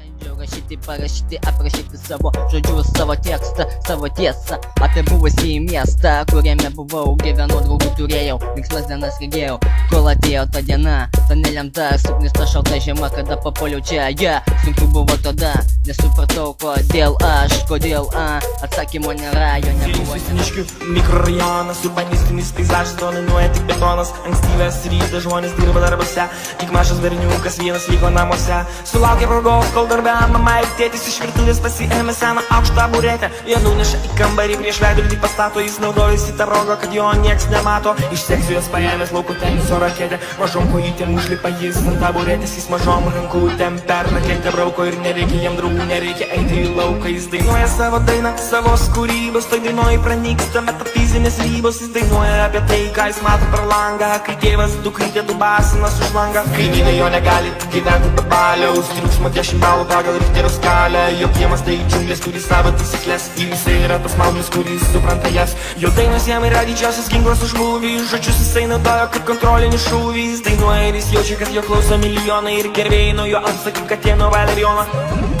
Bandžiau rašyti, parašyti, aprašyti savo žodžius, savo tekstą, savo tiesą apie buvusį miestą, kuriame buvau, gyvenau, draugų turėjau, linksmas dienas regėjau. Kol atėjo ta diena, ta nelemta, suknista šalta žiema, kada papuoliau čia, sunku buvo tada, nesupratau kodėl atsakymo nėra, jo nebuvo. Seniškių mikrorajonas, urbanistinis peizažas dominuoja tik betonas. Ankstyvės rytas žmonės dirba darbose, tik mažas berniukas vienas liko namuose. Sulaukė progos, kol darbę mama ir tėtis iš virtuvės pasiėmė seną aukštą buretę. Jie nuneša į kambarį prieš veidrodį pastato, jis naudojasi tą rogą, kad jo nieks nemato. Iš sekcijos paėmęs lauko teniso raketę, mažom kojytėm užlipa jis ant taburetės, jis mažom rankutėm pernakentę brauko ir nereikia jam draugų, nereikia eiti į lauką. Jis dainuoja savo dainą, savo kūrybos, toj dainoj pranyksta metafizinės ribos. Jis dainuoja apie tai, ką jis mato per langą, kai tėvas dukrytė dubasinas už langą. Kaimynai jo negali gyventi be baliaus, triukšmo 10 balų pagal Richterio skalę. Jo kiemas tai džiunglės, kuris savo taisyklės, jisai yra tas maulis, kuris supranta jas. Jo dainos jam yra didžiausias ginklas už mūvį, žodžius jisai naudoja kaip kontrolinį šūvį. Jis dainuoja ir jis jaučia, kad jo klauso milijonai ir gerbėjai nuo jo atsakė, kad jie nuo Valerijono.